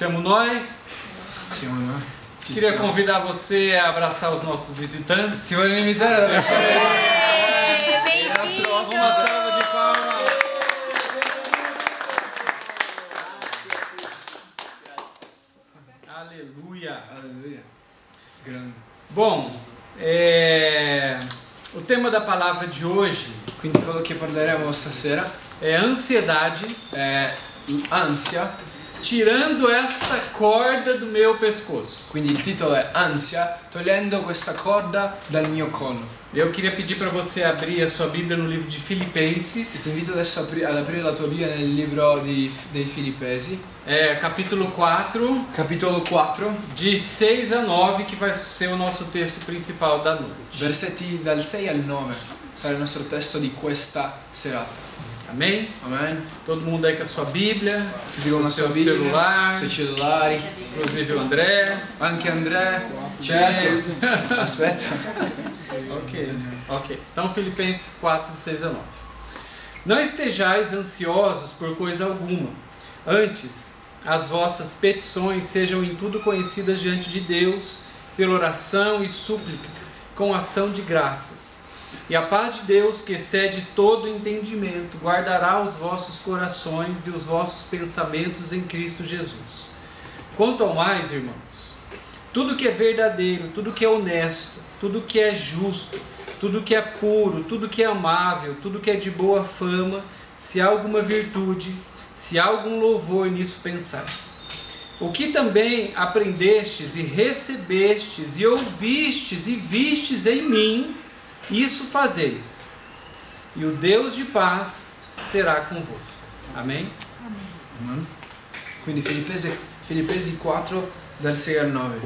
Siamo noi? Siamo noi. Queria convidar você a abraçar os nossos visitantes. Ti voglio invitare ad abbracciare il nostro ospite. Uma salva de palmas. Aleluia. Alleluia. Grande. Bom, o tema da palavra de hoje Quindi quello che parleremo stasera é ansiedade, è ansia. tirando esta corda do meu pescoço. Quindi il titolo è Ansia, togliendo questa corda dal mio collo. Eu queria pedir para você abrir a sua Bíblia no livro de Ti Filipenses, invito adesso ad aprire la tua Bibbia nel libro dei Filippesi, capítulo 4, capitolo 4, de 6 a 9, que vai ser o nosso texto principal da noite. versetti dal 6 al 9. Sarà il nostro testo di questa serata. Amém? Amen. Todo mundo aí com a sua Bíblia, Tutti con o la sua seu Bibbia, celular, i suoi cellulari, inclusive o André. anche Andrea, certo. Aspetta. Ok. Então Filipenses 4, 6 a 9. Não estejais ansiosos por coisa alguma. Antes, as vossas petições sejam em tudo conhecidas diante de Deus, pela oração e súplica, com ação de graças. E a paz de Deus, que excede todo entendimento, guardará os vossos corações e os vossos pensamentos em Cristo Jesus. Quanto ao mais, irmãos, tudo que é verdadeiro, tudo que é honesto, tudo que é justo, tudo que é puro, tudo que é amável, tudo que é de boa fama, se há alguma virtude, se há algum louvor, nisso pensai. O que também aprendestes e recebestes e ouvistes e vistes em mim, isso fazei, e o Deus de paz será convosco. Amém? Amen. Quindi Filippesi 4 dal 6 al 9.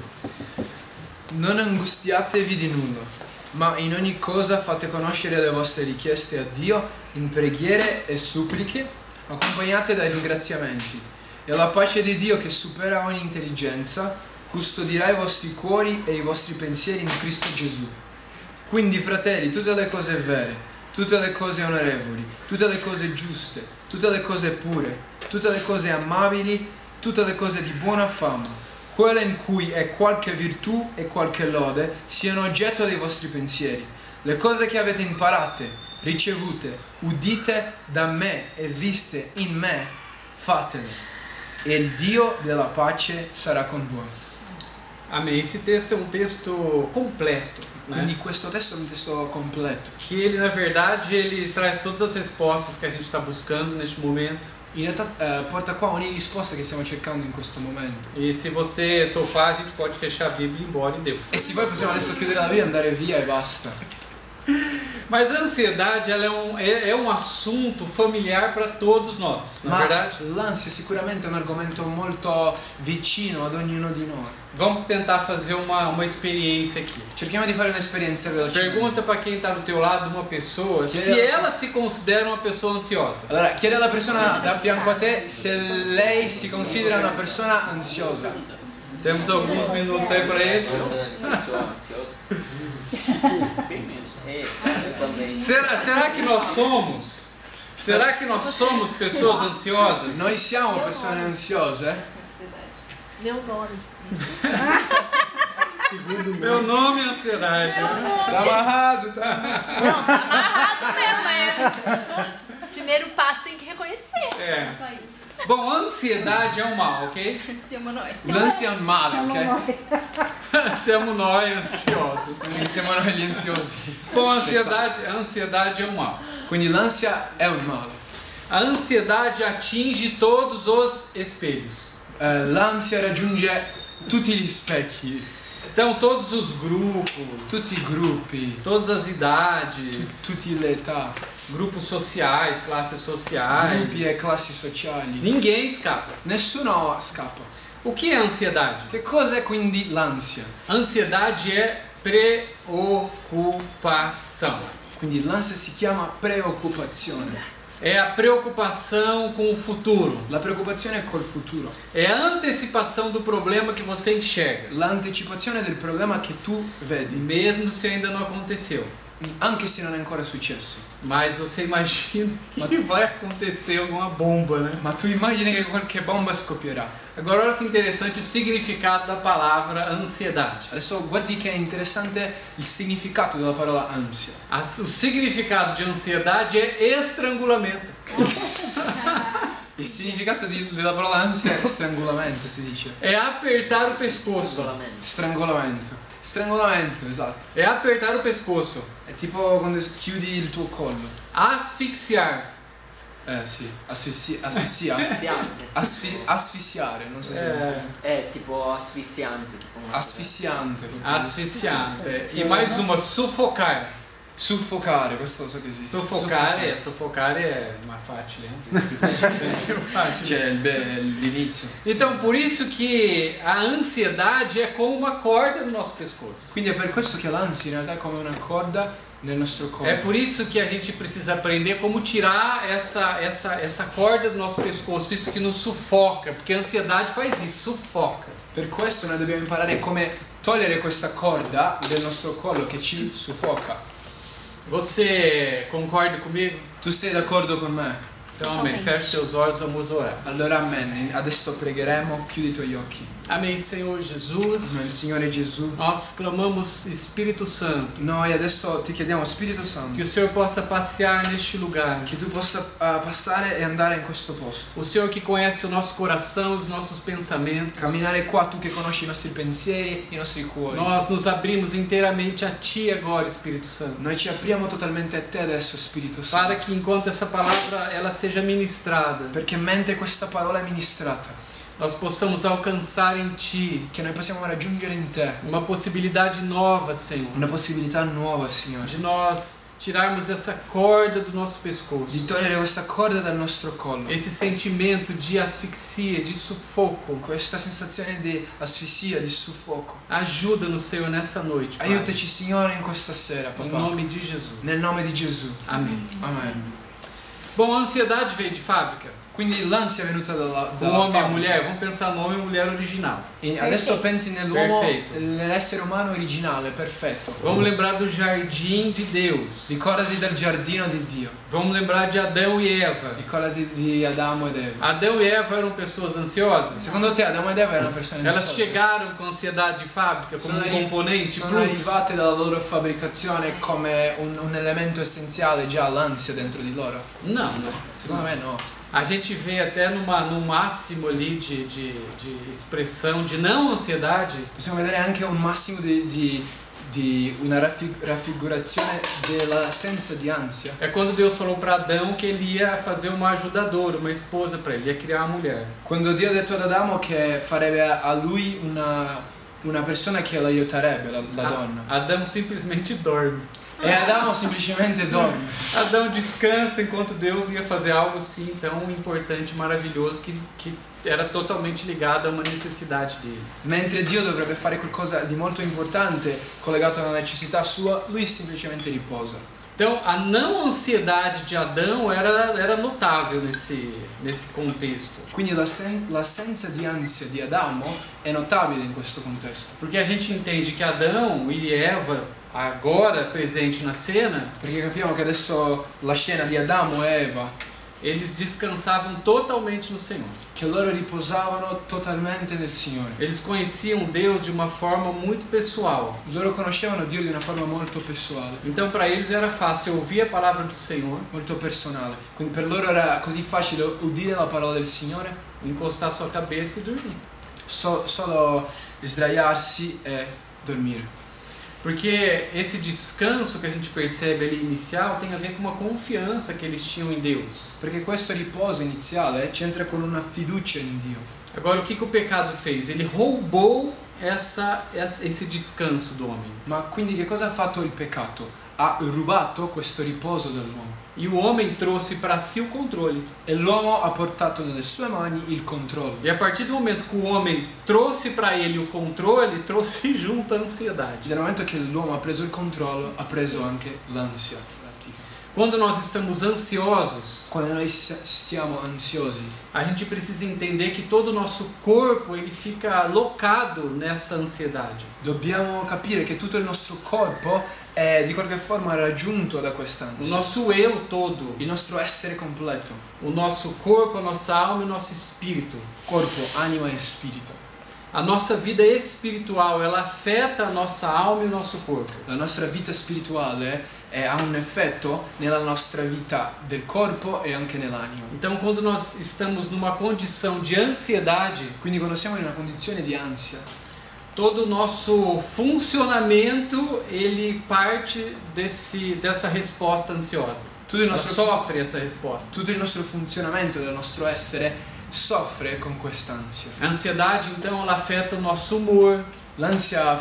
Non angustiatevi di nulla, ma in ogni cosa fate conoscere le vostre richieste a Dio in preghiere e suppliche, accompagnate dai ringraziamenti. E la pace di Dio, che supera ogni intelligenza, custodirà i vostri cuori e i vostri pensieri in Cristo Gesù. Quindi, fratelli, tutte le cose vere, tutte le cose onorevoli, tutte le cose giuste, tutte le cose pure, tutte le cose amabili, tutte le cose di buona fama, quelle in cui è qualche virtù e qualche lode, siano oggetto dei vostri pensieri. Le cose che avete imparate, ricevute, udite da me e viste in me, fatele, e il Dio della pace sarà con voi. Amém. Esse texto é um texto completo, Quindi questo testo è un testo completo. que ele, na verdade, ele traz todas as respostas que a gente está buscando neste momento. In realtà porta qua ogni risposta che stiamo cercando in questo momento. E se você topar, a gente pode fechar a Bíblia e ir embora e deu. E se poi possiamo adesso chiudere la Bibbia, andare via e basta. Mas a ansiedade ela é um assunto familiar para todos nós, na verdade. L'ansia sicuramente è un argomento molto vicino ad ognuno di noi. Vamos tentar fazer uma experiência aqui. Cerchiamo di fare un'esperienza velocemente. Pergunta para quem está do teu lado, uma pessoa, se ela se considera uma pessoa ansiosa. Allora, chiedi alla persona da fianco a te se lei si considera una persona ansiosa. Temos alguns minutos aí para isso. Será que nós somos? Será que nós somos pessoas ansiosas? Noi siamo persone ansiose? Meu nome. Meu nome é ansiedade. Tá amarrado, tá? Amarrado mesmo, é. Primeiro passo tem que reconhecer. É. Isso aí. Bom, a ansiedade é um mal, ok? Siamo noi. L'ansia è un male, ok? Siamo nós ansiosos. Quindi siamo noi gli ansiosi. Bom, a ansiedade é um mal. Quindi l'ansia è un male. A ansiedade atinge todos os espelhos. L'ansia raggiunge tutti gli specchi, Então, todos os grupos, tutti i gruppi, todas as idades, tutte le età, grupos sociais, classes sociais. gruppi e classi sociali. Ninguém escapa. Nessuno scappa. O que é ansiedade? Che cos'è quindi l'ansia? Ansiedade é preocupação. Quindi l'ansia si chiama preoccupazione. É a preocupação com o futuro. La preoccupazione è col futuro. É a antecipação do problema que você enxerga, L'anticipazione del problema che tu vedi, mesmo se ainda não aconteceu. anche se non è ancora successo. Mas você imagina que vai acontecer alguma bomba, né? Ma tu immagini che qualche bomba scoppierà. Agora olha que interessante o significado da palavra ansiedade. Adesso guardi che è interessante il significato della parola ansia. O significado de ansiedade é estrangulamento. Il significato della parola ansia è strangolamento, si dice. É apertar o pescoço. Strangolamento. Strangolamento, esatto. É apertar o pescoço. È tipo quando chiudi il tuo collo. Asfixiar. Sì, asfissiare, non so se esiste. È tipo asfissiante. Tipo Asfissiante. Asfixiante. E mais uma, sufocar. Suffocare, questo so che esiste. Suffocare é mais fácil, né? C'è l'inizio. Então, por isso que a ansiedade é como uma corda no nosso pescoço. Quindi è per questo che l'ansia in realtà è come una corda nel nostro corpo. É por isso que a gente precisa aprender como tirar essa corda do nosso pescoço, isso que nos sufoca, porque a ansiedade faz isso, sufoca. Per questo noi dobbiamo imparare come togliere questa corda del nostro collo che ci suffoca. Você concorda comigo? Tu sei d'accordo con me? Então, amém. Feche teus olhos, vamos orar. Allora amen. Adesso pregheremo, chiudi i tuoi occhi. Amém, Senhor Jesus. Amen, Signore Gesù. Nós clamamos Espírito Santo, Noi adesso ti chiediamo, Spirito Santo, que o Senhor possa passear neste lugar. che tu possa passare e andare in questo posto. O Senhor que conhece o nosso coração, os nossos pensamentos. Camminare qua, tu che conosci i nostri pensieri, i nostri cuori. Nós nos abrimos inteiramente a Ti agora, Espírito Santo. Noi ci apriamo totalmente a te adesso, Spirito Santo. Para que enquanto essa palavra ela seja ministrada, Perché mentre questa parola è ministrata, nós possamos alcançar em Ti che noi possiamo raggiungere in te uma possibilidade nova, Senhor, una possibilità nuova, Signore, de nós tirarmos essa corda do nosso pescoço, di togliere questa corda dal nostro collo, esse sentimento de asfixia, de sufoco. questa sensazione di asfissia, di suffoco. Ajuda-nos, Senhor, nessa noite, Pai. Aiutaci, Signore, in questa sera, Em papà. nome de Jesus. Nel nome di Gesù. Amém. Amen. Bom, a ansiedade veio de fábrica. Quindi l'ansia è venuta O dalla homem e a fabbrica. mulher, vamos pensar no homem e mulher original. E adesso pensi nell'uomo, Perfetto. nell'essere umano originale, perfetto. Vamos lembrar do jardim de Deus. Ricordati del giardino di Dio. Vamos lembrar de Adão e Eva. Ricordati di Adamo ed Eva. Adão e Eva eram pessoas ansiosas? Secondo te Adamo ed Eva erano persone Elas ansiose? chegaram com ansiedade de fábrica como um componente sono plus? arrivate dalla loro fabbricazione come un elemento essenziale già l'ansia dentro di loro? Não, né? Secondo me no. A gente vê até no máximo ali de expressão de não ansiedade, Possiamo vedere anche un massimo di una raffigurazione dell'assenza di ansia. é quando Deus falou para Adão que ele ia fazer uma ajudadora, uma esposa para ele, ia criar uma mulher. Quando Dio ha detto ad Adamo che farebbe a lui una persona che lo aiuterebbe, la donna. Adão simplesmente dorme. E Adamo semplicemente dorme. Adão descansa enquanto Deus ia fazer algo assim tão importante, maravilhoso, que era totalmente ligado a uma necessidade dele. Mentre Dio dovrebbe fare qualcosa di molto importante collegato a una necessità sua, lui semplicemente riposa. Então, a não ansiedade de Adão era notável nesse contexto. Quindi l'assenza di ansia di Adamo è notabile in questo contesto. Porque a gente entende que Adão e Eva, agora presente na cena, Perché capiamo che adesso la scena di Adamo e Eva, eles descansavam totalmente no Senhor. che loro riposavano totalmente nel Signore. Eles conheciam Deus de uma forma muito pessoal. Loro conoscevano Dio di una forma molto pessoale, Então, para eles era fácil ouvir a palavra do Senhor, molto personale. Quindi per loro era così facile udire la parola del Signore, encostar sua cabeça e dormir. solo sdraiarsi e dormire. Porque esse descanso que a gente percebe ali inicial tem a ver com uma confiança que eles tinham em Deus. Perché questo riposo iniziale c'entra con una fiducia in Dio. Agora, o que o pecado fez? Ele roubou esse descanso do homem. Ma quindi che cosa ha fatto il peccato? Ha rubato questo riposo dall'uomo. E o homem trouxe para si o controle. E l'uomo ha portato nelle sue mani il controllo. E a partir do momento que o homem trouxe para ele o controle, trouxe junto a ansiedade. Nel momento che l'uomo ha preso il controllo, ha preso anche l'ansia. Quando nós estamos ansiosos, Quando noi siamo ansiosi, a gente precisa entender que todo o nosso corpo ele fica locado nessa ansiedade. dobbiamo capire che tutto il nostro corpo è di qualche forma raggiunto da O quest'ansia. nosso eu todo, Il nostro essere completo, o nosso corpo, a nossa alma e o nosso espírito. corpo, anima e spirito. A nossa vida espiritual, ela afeta a nossa alma e o nosso corpo. La nostra vita spirituale ha un effetto nella nostra vita del corpo e anche nell'anima. Então, quando nós estamos numa condição de ansiedade, Quindi quando siamo in una condizione di ansia, todo o nosso funcionamento, ele parte dessa resposta ansiosa. tutto il Ela nostro sofre essa resposta. tutto il nostro funzionamento del nostro essere soffre con quest'ansia. A ansiedade, então, ela afeta o nosso humor, L'ansia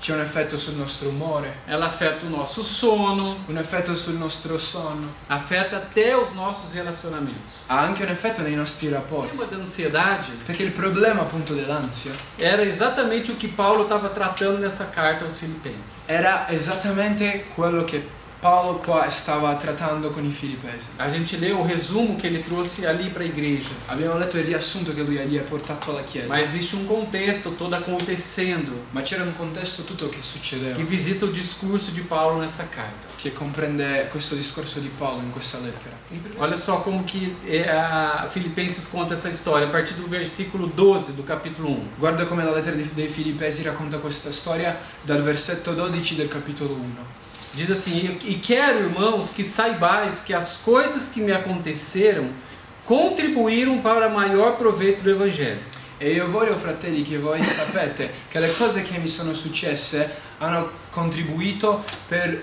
c'è un effetto sul nostro umore, ela afeta o nosso sono, un effetto sul nostro sonno, afeta até os nossos relacionamentos. ha anche un effetto nei nostri O rapporti. problema da ansiedade Perché il problema appunto dell'ansia era exatamente o que Paulo estava tratando nessa carta aos Filipenses. era esattamente quello che Paolo qua stava trattando con i Filippesi. A gente leu o resumo que ele trouxe ali para a igreja, Abbiamo letto il riassunto che lui gli ha portato alla Chiesa, mas existe um contexto todo acontecendo ma c'era un contesto tutto che que succedeva, visita o discurso de Paulo nessa carta. che comprende questo discorso di Paolo in questa lettera. Olha só como que a Filipenses conta essa história, a partir do versículo 12 do capítulo 1. Guarda come la lettera dei Filippesi racconta questa storia dal versetto 12 del capitolo 1. Diz assim: E quero, irmãos, que saibais que as coisas que me aconteceram contribuíram para maior proveito do Evangelho. E io voglio, fratelli, che voi sapete che le cose che mi sono successe hanno contribuito per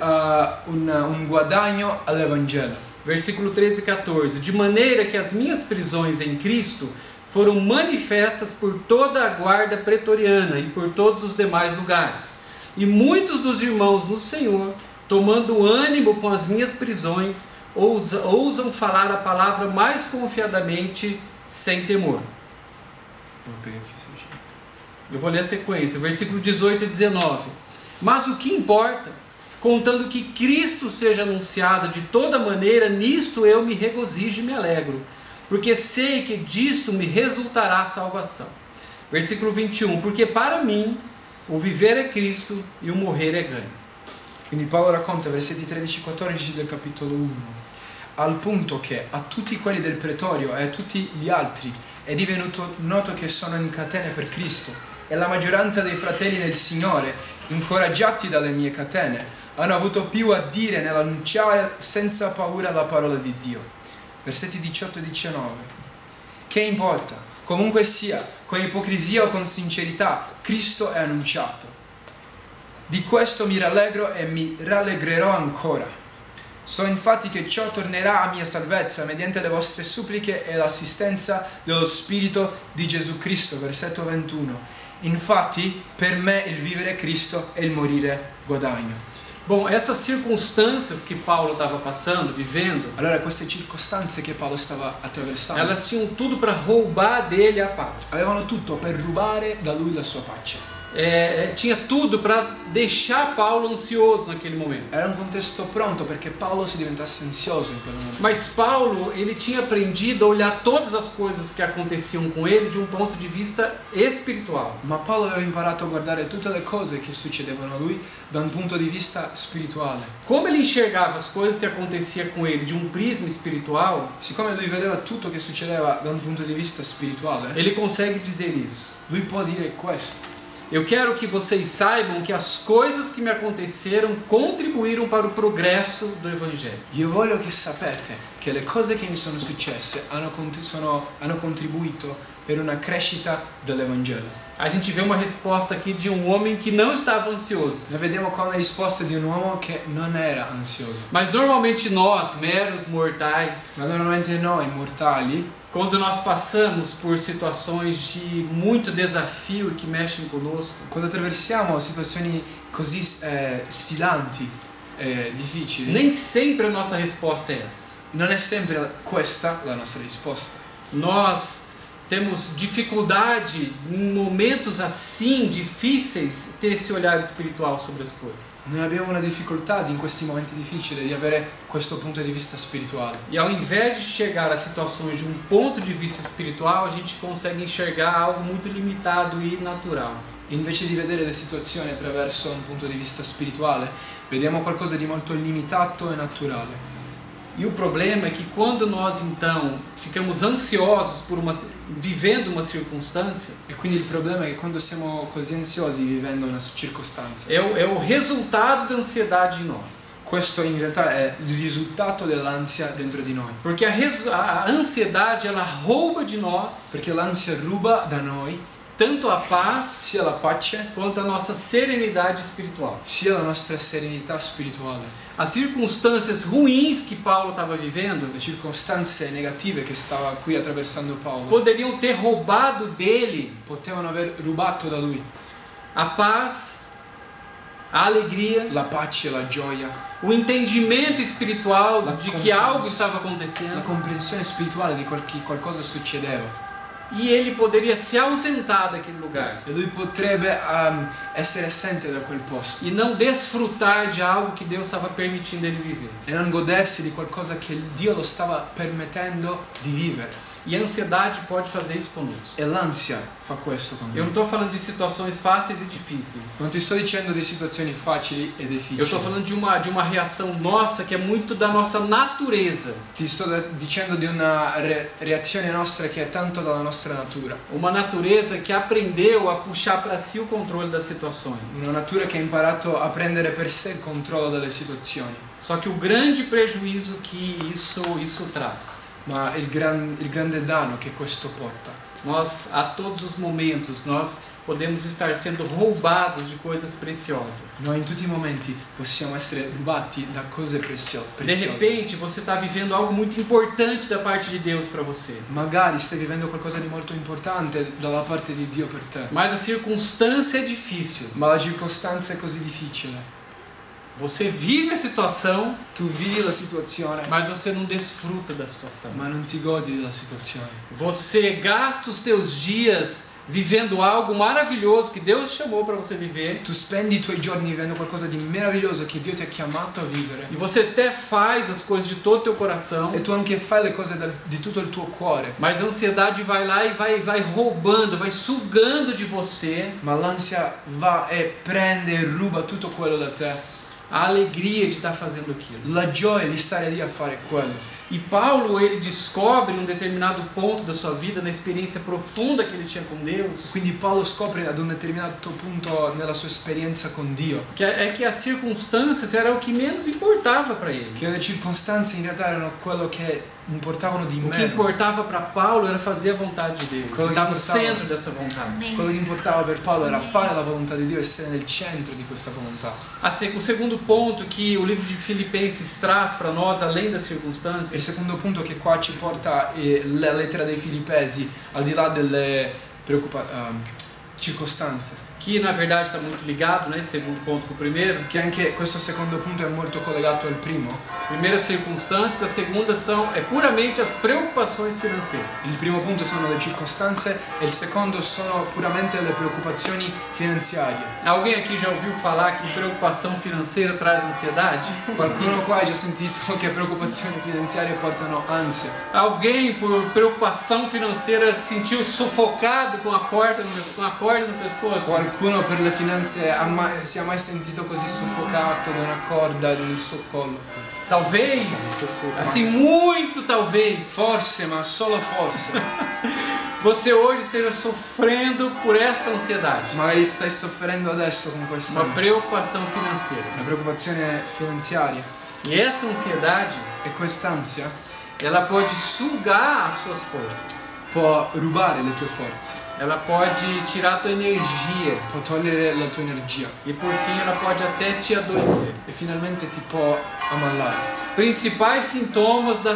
un guadagno all'Evangelo. Versículo 13 e 14. De maneira que as minhas prisões em Cristo foram manifestas por toda a guarda pretoriana e por todos os demais lugares. E muitos dos irmãos no Senhor, tomando ânimo com as minhas prisões, ousam falar a palavra mais confiadamente, sem temor. Eu vou ler a sequência, versículo 18 e 19. Mas o que importa, contando que Cristo seja anunciado de toda maneira, nisto eu me regozijo e me alegro, porque sei que disto me resultará a salvação. Versículo 21. Porque para mim o viver é Cristo e o morrer é ganho. Quindi Paolo racconta, versetti 13 e 14 del capitolo 1, al punto che a tutti quelli del pretorio e a tutti gli altri è divenuto noto che sono in catene per Cristo, e la maggioranza dei fratelli nel Signore, incoraggiati dalle mie catene, hanno avuto più a dire nell'annunciare senza paura la parola di Dio. Versetti 18 e 19. Che importa? Comunque sia, con ipocrisia o con sincerità, Cristo è annunciato. Di questo mi rallegro e mi rallegrerò ancora. So infatti che ciò tornerà a mia salvezza mediante le vostre suppliche e l'assistenza dello Spirito di Gesù Cristo. Versetto 21. Infatti per me il vivere è Cristo e il morire guadagno. Bom, essas circunstâncias que Paulo estava passando, vivendo, Allora queste circostanze che Paolo stava attraversando elas tinham tudo para roubar dele a paz. avevano tutto per rubare da lui la sua pace. Tinha tudo para deixar Paulo ansioso naquele momento. Era un contesto pronto perché Paolo si diventasse ansioso in quel momento. Mas Paulo, ele tinha aprendido a olhar todas as coisas que aconteciam com ele de um ponto de vista espiritual. Ma Paolo aveva imparato a guardare tutte le cose che succedevano a lui da un punto di vista spirituale. Como ele enxergava as coisas que aconteciam com ele de um prisma espiritual, Siccome lui vedeva tutto che succedeva da un punto di vista spirituale, ele consegue dizer isso. lui può dire questo. Eu quero que vocês saibam que as coisas que me aconteceram contribuíram para o progresso do Evangelho. Io voglio che sapete che le cose che mi sono successe hanno contribuito per una crescita dell'Evangelo. A gente vê uma resposta aqui de um homem que não estava ansioso. Noi vediamo qua una risposta di un uomo che non era ansioso. Mas normalmente nós, meros mortais, Ma normalmente noi mortali, quando nós passamos por situações de muito desafio e que mexem conosco, quando attraversiamo situazioni così sfidanti e difficili, nem sempre a nossa resposta é essa. non è sempre questa la nostra risposta. Nós temos dificuldade em momentos assim difíceis ter esse olhar espiritual sobre as coisas. Noi abbiamo una difficoltà in questi momenti difficili di avere questo punto di vista spirituale. E ao invés de chegar a situações de um ponto de vista espiritual, a gente consegue enxergar algo muito limitado e natural. invece di vedere le situazioni attraverso un punto di vista spirituale, vediamo qualcosa di molto limitato e naturale. E o problema é que quando nós então ficamos ansiosos vivendo uma circunstância, E quindi il problema è che quando siamo così ansiosi vivendo una circostanza, é o resultado da ansiedade em nós. questo in realtà è il risultato dell'ansia dentro di noi. Porque a ansiedade ela rouba de nós Perché l'ansia ruba da noi tanto a paz sia la pace quanto a nossa serenidade espiritual. sia la nostra serenità spirituale. As circunstâncias ruins que Paulo estava vivendo Le circostanze negative che stava qui attraversando Paolo poderiam ter roubado dele potevano aver rubato da lui a paz, a alegria, la pace, la gioia, o entendimento espiritual La de que algo compreensão. estava la acontecendo. comprensione spirituale di che qualcosa succedeva. E ele poderia se ausentar daquele lugar E lui potrebbe essere assente da quel posto e não desfrutar de algo que Deus estava permitindo ele viver. e non godersi di qualcosa che Dio lo stava permettendo di vivere. E a ansiedade pode fazer isso conosco. E l'ansia fa questo con Eu não noi. estou falando de situações fáceis e difíceis. Non ti sto dicendo di situazioni facili e Eu difficili. estou falando de uma reação nossa que é muito da nossa natureza. Ti sto dicendo di una reazione nostra che è tanto dalla nostra natura. Uma natureza que aprendeu a puxar para si o controle das situações. Una natura che ha imparato a prendere per sé il controllo delle situazioni. Só que o grande prejuízo que isso traz. Ma il grande danno che questo porta. Nós, a todos os momentos, nós podemos estar sendo roubados de coisas preciosas. Noi in tutti i momenti possiamo essere rubati da cose De preziose. repente, você está vivendo algo muito importante da parte de Deus para você. Magari stai vivendo qualcosa di molto importante dalla parte di Dio per te. Mas a circunstância é difícil. Ma la circostanza è così difficile. Você vive a situação, Tu vivi la situazione, mas você não desfruta da situação. ma non ti godi della situazione. Você gasta os teus dias vivendo algo maravilhoso que Deus chamou para você viver. Tu spendi i tuoi giorni vivendo qualcosa di meraviglioso che Dio ti ha chiamato a vivere. E você até faz as coisas de todo o teu coração. E tu anche fai le cose di tutto il tuo cuore. Mas a ansiedade vai lá e vai roubando, vai sugando de você Ma l'ansia va e prende e ruba tutto quello da te. a alegria de estar fazendo aquilo. La gioia di stare lì a fare quello. E Paulo, ele descobre um determinado ponto da sua vida, na experiência profunda que ele tinha com Deus, Quindi Paolo scopre ad un determinato punto nella sua esperienza con Dio que as circunstâncias era o que menos importava para ele. che le circostanze in realtà erano quello che importavano di O que meno. importava para Paulo era fazer a vontade de Deus, Quello que estar no importava- centro dessa vontade. Quello che importava per Paolo era fare la volontà di Dio e essere nel centro di questa volontà. O segundo ponto que o livro de Filipenses traz para nós, além das E il circunstâncias, secondo punto che qua ci porta la lettera dei Filippesi, al di là delle circostanze, que na verdade está muito ligado, né, esse segundo ponto com o primeiro. che anche questo secondo punto è molto collegato al primo. Primeira circunstâncias, a segunda é puramente as preocupações financeiras. Il primo punto sono le circostanze e il secondo sono puramente le preoccupazioni finanziarie. Alguém aqui já ouviu falar que preocupação financeira traz ansiedade? Qualcuno qua ha già sentito che preoccupazioni finanziarie portano ansia? Alguém por preocupação financeira se sentiu sufocado com a corda no pescoço? Qualcuno per le finanze si è mai sentito così soffocato da una corda nel suo collo? Talvez, assim, muito talvez, Forse, ma solo forse. você hoje esteja sofrendo por essa ansiedade. Magari stai soffrendo adesso con questa Uma preocupação financeira. una preoccupazione finanziaria. E essa ansiedade, E quest'ansia ela pode sugar as suas forças. può rubare le tue forze, Ela pode tirar a tua energia. può togliere la tua energia E por fim ela pode até te adoecer. e finalmente ti può ammallare. Principais sintomas da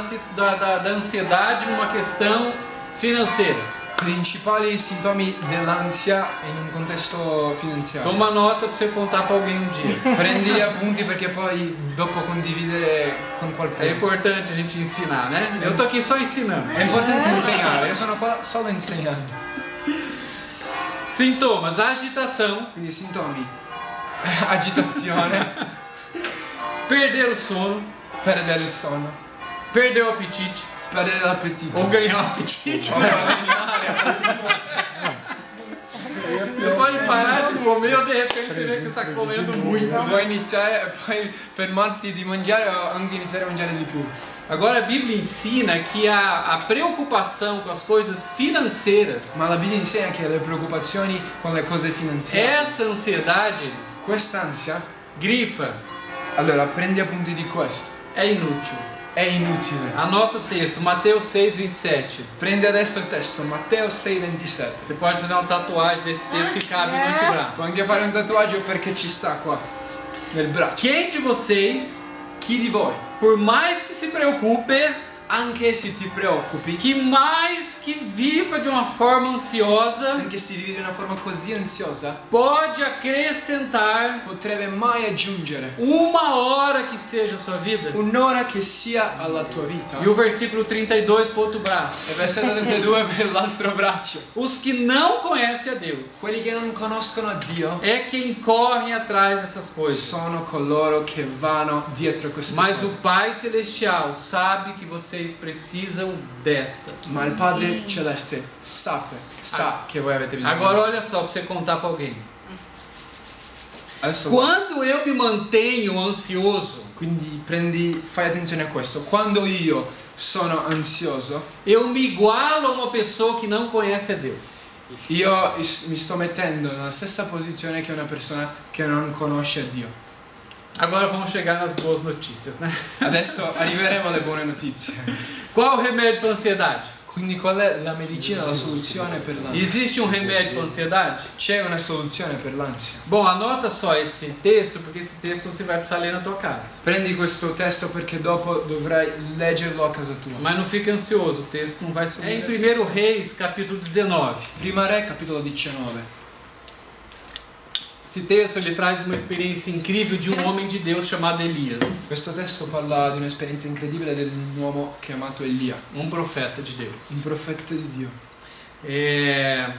ansiedade numa questão financeira. Principali sintomi dell'ansia in un contesto finanziario. Toma nota para você contar para alguém um dia. Prendi appunti perché poi dopo condividere con É qualcuno. importante a gente ensinar, né? Eu tô aqui só ensinando. È importante insegnare, io sono qua solo insegnando. Sintomas: agitação, Quindi sintomi: agitazione, perder o sono, perdere il sonno, perder o apetite perdere l'appetito. ou ganhar o apetite. Você pode parar comeu, de repente você vê que você está comendo muito. Puoi iniziare, puoi fermarti di mangiare o anche iniziare a mangiare di più. Agora a Bíblia ensina que a preocupação com as coisas financeiras, Ma la Bibbia insegna che le preoccupazioni con le cose finanziarie, essa ansiedade, quest'ansia, grifa, allora prendi appunti di questo, é inútil. è inutile. Anota o texto, Mateus 6:27. Prendi adesso il testo, Matteo 6,27. Você pode fazer uma tatuagem desse texto que cabe no Puoi antebraço. anche fare un tatuaggio perché ci sta qua, nel braccio. Quem de vocês, Chi di voi, por mais que se preocupe, anche se ti preoccupi, que mais que viva de uma forma ansiosa, anche se vivi di una forma così ansiosa, pode acrescentar potrebbe mai aggiungere uma hora que seja a sua vida? un'ora che sia alla tua vita. E o versículo 32 para outro braço. E versetto 32 per l'altro braccio. Os que não conhecem a Deus Quelli che non conoscono Dio é quem corre atrás dessas coisas. sono coloro che vanno dietro queste Mas o cose. Pai Celestial sabe que vocês precisam destas. Ma il Padre Celeste sa che voi avete bisogno. Agora olha só para você contar para alguém. Adesso Quando eu me mantenho ansioso, quindi fai attenzione a questo. Quando io sono ansioso, eu me igualo a uma pessoa que não conhece a Deus. io mi sto mettendo nella stessa posizione che una persona che non conosce Dio. Agora vamos chegar nas boas notícias, né? Adesso arriveremo alle buone notizie. Qual o remédio para ansiedade? Quindi qual è la medicina, la soluzione per l'ansia? Existe um remédio para ansiedade? C'è una soluzione per l'ansia. Bom, anota só esse texto, porque esse texto você vai precisar ler na tua casa. Prendi questo testo perché dopo dovrai leggerlo a casa tua. Mas não fica ansioso, o texto não vai sumir. É em 1 Reis, capítulo 19. Prima Re, capitolo 19. Esse texto ele traz uma experiência incrível de um homem de Deus chamado Elias, Questo testo parla di un'esperienza incredibile di un uomo chiamato Elia, um profeta de un Deus. profeta di Dio.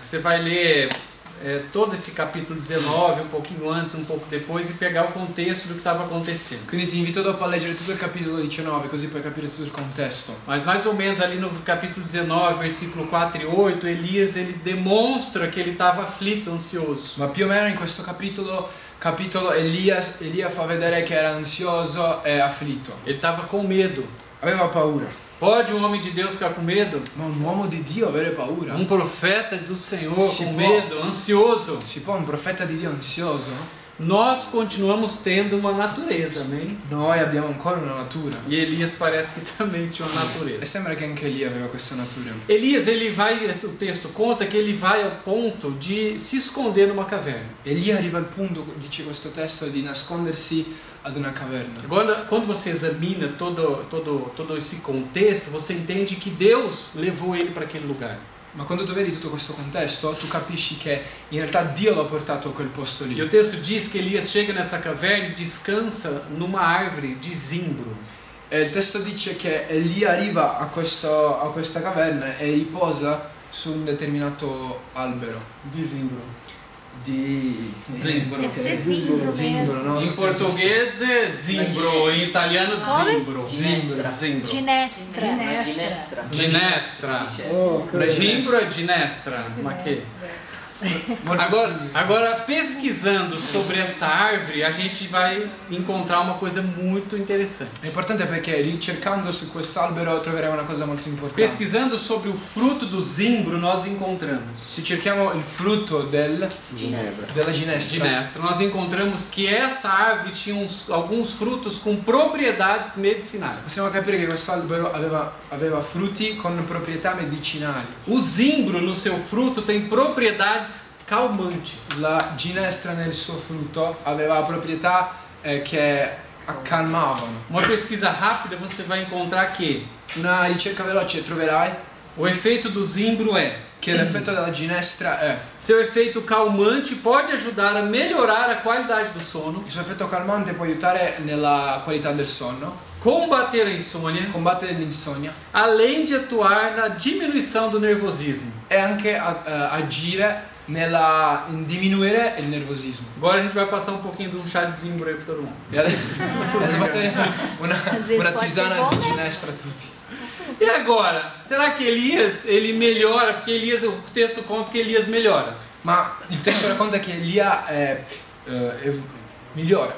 Você vai ler todo esse capítulo 19, um pouquinho antes, um pouco depois, e pegar o contexto do que estava acontecendo. Quindi ti invito dopo a leggere tutto il capitolo 19, così puoi capire tutto il contesto. Mas mais ou menos ali no capítulo 19, versículo 4 e 8, Elias ele demonstra que ele estava aflito, ansioso. Ma più o meno in questo capitolo Elia fa vedere che era ansioso e afflitto. Ele estava com medo. Aveva paura. Pode um homem de Deus ficar com medo? Ma un uomo di Dio avere paura? Um profeta do Senhor Se com può. medo, ansioso? Si può un profeta di Dio ansioso? Nós continuamos tendo uma natureza, amém? Noi abbiamo ancora una natura. E Elias parece que também tinha uma E natureza. sembra che anche Elia aveva questa natura. Elias, ele vai, o texto conta que ele vai ao ponto de se esconder numa caverna. Elia arriva al punto, dice questo testo, di nascondersi ad una caverna. Agora, quando você examina todo esse contexto, você entende que Deus levou ele para aquele lugar. Ma quando tu vedi tutto questo contesto, tu capisci che in realtà Dio l'ha portato a quel posto E lì. o texto diz que Elias chega nessa caverna e descansa numa árvore de zimbro. E il testo dice che Elia arriva a questa caverna e riposa su un determinato albero. De zimbro. Di Zimbro. Deve ser zimbro zimbro, mesmo. no? Em português é zimbro, em italiano zimbro. Ginestra. Zimbro. Ginestra. Una ginestra. Ginestra. Dice, Zimbro é ginestra. Mas que? Molto simile. Agora, pesquisando sobre essa árvore, a gente vai encontrar uma coisa muito interessante. È importante perché ricercando su quest'albero troveremo una cosa molto importante. Pesquisando sobre o fruto do zimbro, nós encontramos. Se cerchiamo il frutto della ginestra, Ginestra, nós encontramos que essa árvore tinha alguns frutos com propriedades medicinais. possiamo capire che questo albero aveva frutti con proprietà medicinali. O zimbro no seu fruto tem propriedades calmantes. La ginestra nel suo frutto aveva proprietà che accalmavano. Uma pesquisa rápida você vai encontrar que Una ricerca veloce troverai o efeito do zimbro é: che l'effetto della ginestra è seu efeito calmante pode ajudar a melhorar a qualidade do sono, il suo effetto calmante può aiutare nella qualità del sonno, combater a insônia, combattere l'insonnia além de atuar na diminuição do nervosismo. e anche agire in diminuire il nervosismo. Agora a gente vai passar um pouquinho de um chá de zimbro aí para todo mundo. E adesso passare una tisana pode ser bom, di né? ginestra a tutti. E agora, será que Elias, ele melhora? Porque Elias, o texto conta que Elias melhora. Ma il testo racconta che Elia migliora.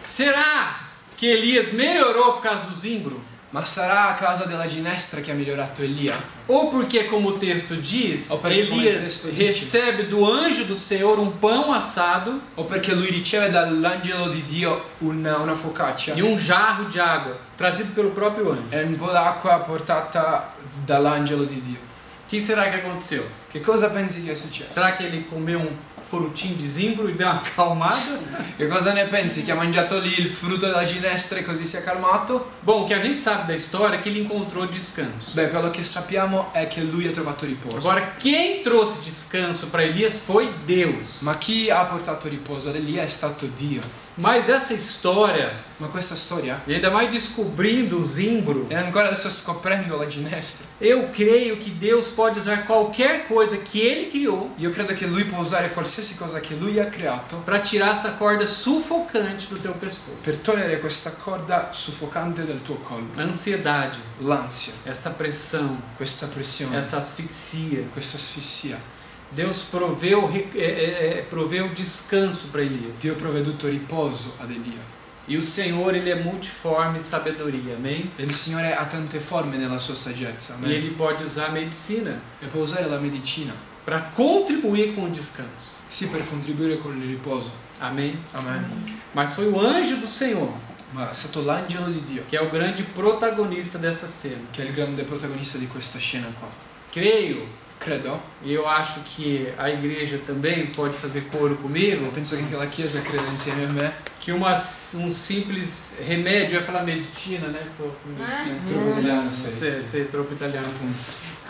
Será que Elias melhorou por causa do zimbro? Ma sarà a causa della ginestra che ha migliorato Elia? Ou porque, como o texto diz, Ou porque, como o Elias texto diz, recebe do anjo do Senhor um pão assado O perché lui riceve dall'angelo di Dio una focaccia e um jarro de água, trazido pelo próprio anjo. e un po' d'acqua portata dall'angelo di Dio? O que será que aconteceu? Che cosa pensi che è successo? Será que ele comeu um frutinho de zimbro e deu uma acalmada? Che cosa ne pensi? Che ha mangiato lì il frutto della ginestra e così si è calmato? Bom, o que a gente sabe da história é que ele encontrou descanso. Beh, quello che sappiamo è che lui ha trovato riposo. Agora, quem trouxe descanso para Elias foi Deus. Ma chi ha portato riposo ad Elia è stato Dio. Mas essa história, Ma questa storia, e ainda mais descobrindo o zimbro, e ancora adesso scoprendo la ginestra, eu creio que Deus pode usar qualquer coisa que ele criou io credo che lui può usare qualsiasi cosa che lui ha creato para tirar essa corda sufocante do teu pescoço. per togliere questa corda soffocante dal tuo collo. A ansiedade, L'ansia, essa pressão, questa pressione, essa asfixia. questa asfissia. Deus proveu descanso para Elias. Dio ha provveduto riposo ad Elia. E o Senhor, ele é multiforme em sabedoria, amém? E il Signore ha tante forme nella sua saggezza, E amen? ele pode usar a medicina E può usare la medicina, para contribuir com o descanso, sì, per contribuire con il riposo, amém? amen? Mas foi o anjo do Senhor Ma è stato l'angelo di Dio que é o grande protagonista dessa cena. che è il grande protagonista di questa scena qua. Creio, Credo, e eu acho que a igreja também pode fazer coro comigo, e penso che anche la Chiesa creda insieme a me, que um simples remédio, eu ia falar medicina, né? troppo italiano Sei troppo italiano.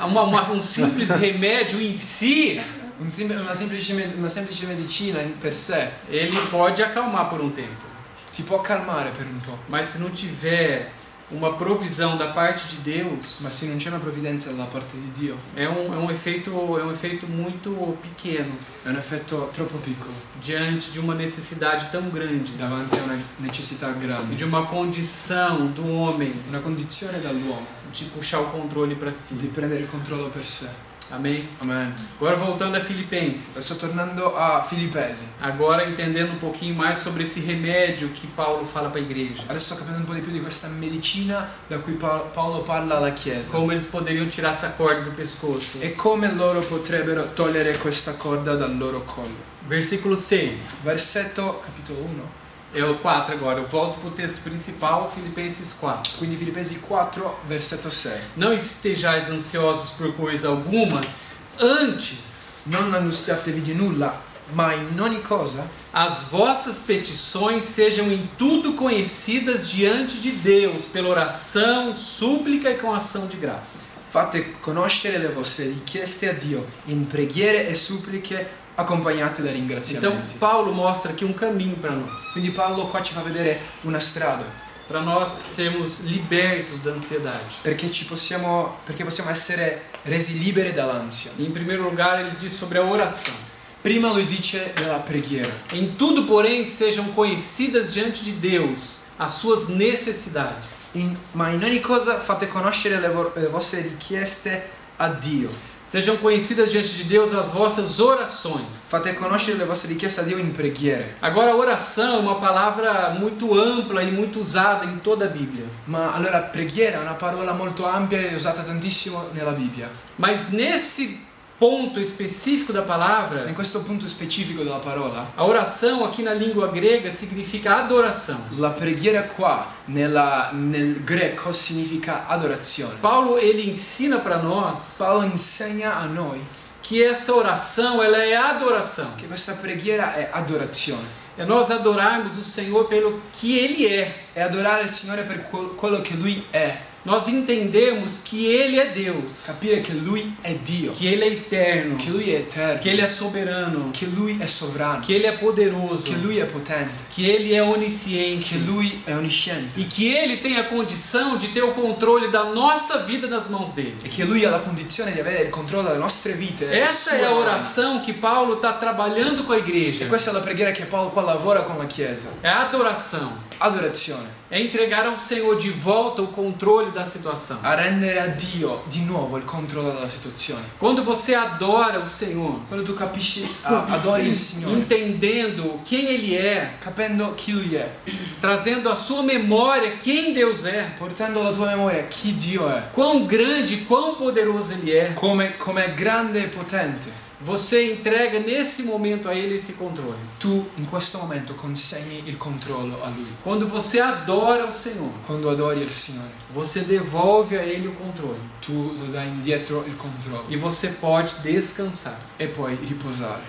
Um simples remédio em si, una semplice medicina in per sé ele pode acalmar por um tempo. ti può calmare per un po', Mas se não tiver uma provisão da parte de Deus, ma se non c'è una provvidenza da parte di Dio, é um efeito muito pequeno è un effetto troppo piccolo diante de uma necessidade tão grande davanti a una necessità e grande, de uma condição do homem una condizione dall'uomo de puxar o controle para di si. prendere il controllo per sé. Amém? Amen. Agora voltando a Filipenses. Adesso tornando a Filippesi, Agora entendendo um pouquinho mais sobre esse remédio que Paulo fala para a igreja. adesso capendo un po' di più di questa medicina da cui Paolo parla alla Chiesa Como eles poderiam tirar essa corda do pescoço. e come loro potrebbero togliere questa corda dal loro collo. Versículo 6. Versetto capitolo 1. É o 4 agora. Eu volto para o texto principal, Filipenses 4. Quindi Filippesi 4, versetto 6. Não estejais ansiosos por coisa alguma, antes Non angustiatevi di nulla, ma in ogni cosa as vossas petições sejam em tudo conhecidas diante de Deus, pela oração, súplica e com ação de graças. fate conoscere le vostre richieste a Dio in preghiere e suppliche accompagnate da Então, ringraziamenti. Paulo mostra aqui um caminho para nós. Quindi Paolo qua ci fa vedere una strada Para nós sermos libertos da ansiedade. perché possiamo essere resi liberi dall'ansia. Em primeiro lugar, ele diz sobre a oração. Prima lui dice della preghiera. Em tudo, porém, sejam conhecidas diante de Deus as suas necessidades. Ma in ogni cosa fate conoscere le vostre richieste a Dio. Sejam conhecidas diante de Deus as vossas orações. Fate conoscere le vostre richieste a Dio in preghiere. Agora, oração é uma palavra muito ampla e muito usada em toda a Bíblia. Ma allora preghiera è una parola molto ampia e usata tantissimo nella Bibbia. Mas nesse ponto específico da palavra, In questo punto specifico della parola, a oração aqui na língua grega significa adoração. la preghiera qua nel greco significa adorazione. Paulo, ele ensina para nós Paolo insegna a noi que essa oração, ela é adoração. che questa preghiera è adorazione. É nós adorarmos o Senhor pelo que Ele é. È adorare il Signore per quello che Lui è. Nós entendemos que Ele é Deus, Capire che Lui è Dio, que Ele é eterno, che Lui è eterno, que Ele é soberano, che Lui è sovrano, que Ele é poderoso, che Lui è potente, que Ele é onisciente che Lui è onnisciente e que Ele tem a condição de ter o controle da nossa vida nas mãos dele. e che Lui ha la condizione di avere il controllo delle nostre vite. nelle Essa sue é a mani. oração que Paulo está trabalhando com a igreja. E questa è la preghiera che Paolo qua lavora con la Chiesa. É a adoração. Adorazione. É entregar ao Senhor de volta o controle da situação. a rendere a Dio di nuovo il controllo della situazione. Quando você adora o Senhor, Quando tu capisci, adori il Signore, entendendo quem Ele é, capendo chi Lui è, trazendo à sua memória quem Deus é, portando alla tua memoria chi Dio è, quão grande, quão poderoso Ele é, come è grande e potente, você entrega nesse momento a Ele esse controle. tu in questo momento consegni il controllo a Lui. Quando você adora o Senhor, Quando adori il Signore, você devolve a Ele o controle tu lo dai indietro il controllo e você pode descansar. e puoi riposare.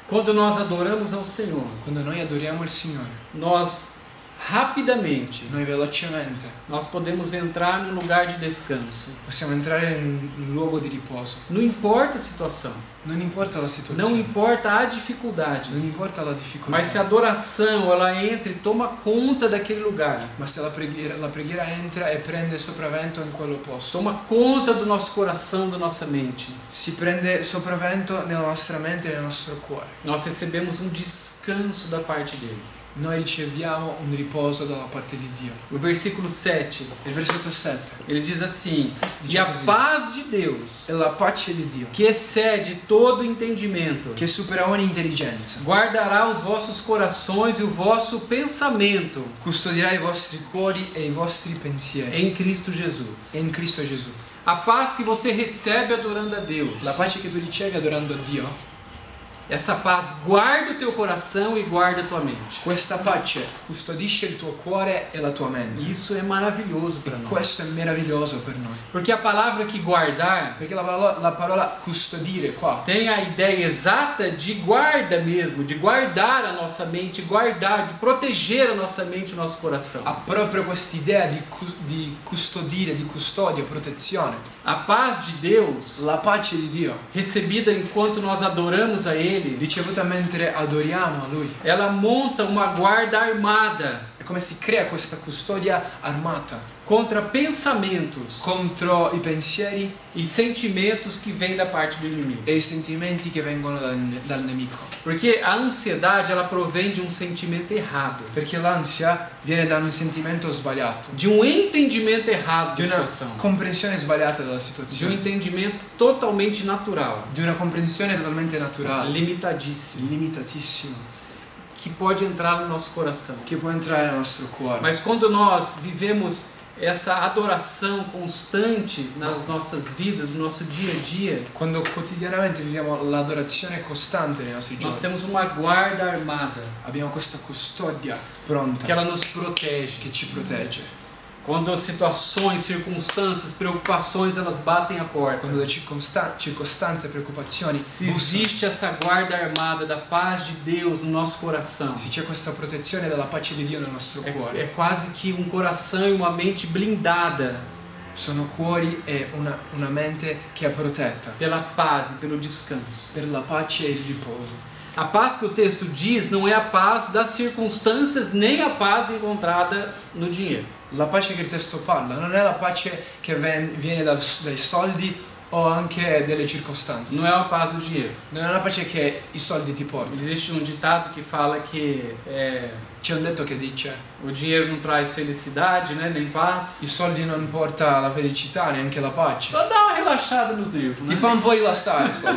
Quando nós adoramos ao Senhor, Quando noi adoriamo il Signore, nós rapidamente noi velocemente nós podemos entrar num lugar de descanso. possiamo entrare in un luogo di riposo. Não importa a situação, Non importa la não situazione, importa a dificuldade, non importa la difficoltà, mas se a adoração ela entra e toma conta daquele lugar, ma se la preghiera entra e prende sopravvento in quello posto, toma conta do nosso coração, da nossa mente, si prende sopravvento nella nostra mente e nel nostro cuore. nós recebemos um descanso da parte dele. Noi riceviamo un riposo dalla parte di Dio. O versículo 7, Il versetto 7. ele diz assim: Dice e a così. paz de Deus, E la pace di Dio, que excede todo entendimento, che supera ogni intelligenza, guardará os vossos corações e o vosso pensamento custodirà i vostri cuori e i vostri pensieri em Cristo Jesus. in Cristo Gesù. A paz que você recebe adorando a Deus, La pace che tu ricevi adorando Dio, essa paz guarda o teu coração e guarda a tua mente. questa pace custodisce il tuo cuore e la tua mente. Isso é maravilhoso para nós. Questo è meraviglioso per noi. Porque a palavra que guardar Perché la parola custodire qua tem a ideia exata de guarda mesmo, de guardar a nossa mente, guardar, de proteger a nossa mente e o nosso coração. ha proprio quest'idea di custodire, di custodia, protezione. A paz de Deus, La pace di Dio, recebida enquanto nós adoramos a Ele, ricevuta mentre adoriamo a Lui, ela monta uma guarda armada è come si crea questa custodia armata contra pensamentos contro i pensieri e sentimentos que vêm da parte do inimigo. e i sentimenti che vengono dal nemico. Porque a ansiedade ela provém de um sentimento errado, Perché l'ansia viene da un sentimento sbagliato, de um entendimento errado di da una situação, comprensione sbagliata della de um situazione, entendimento totalmente natural, di una comprensione totalmente naturale, limitadíssimo, limitatissima, que pode entrar no nosso coração. che può entrare nel nostro cuore. Mas quando nós vivemos essa adoração constante nas nossas vidas, no nosso dia a dia, Quando quotidianamente viviamo l'adorazione costante nei nostri nós giorni, temos uma guarda armada abbiamo questa custodia pronta que ela nos protege. che ci protegge. Quando situações, circunstâncias, preocupações elas batem a porta, Quando le circostanze e preoccupazioni se bussano, existe essa guarda armada da paz de Deus no nosso coração, se c'è questa protezione della pace di Dio nel nostro cuore, é quase que um coração e uma mente blindada sono cuori e una mente che è protetta pela paz e pelo descanso. per la pace e il riposo. A paz que o texto diz não é a paz das circunstâncias nem a paz encontrada no dinheiro. La pace che il testo parla non è la pace che viene dai soldi o anche delle circostanze. Não é a paz do dinheiro. Non è una pace che i soldi ti portano. Existe um ditado que fala que C'è un detto che dice: o dinheiro não traz felicidade, né, nem paz. i soldi non porta la felicità, neanche la pace. Só dá uma relaxada nos nervos, Ti né? fa un po' rilassare, sai.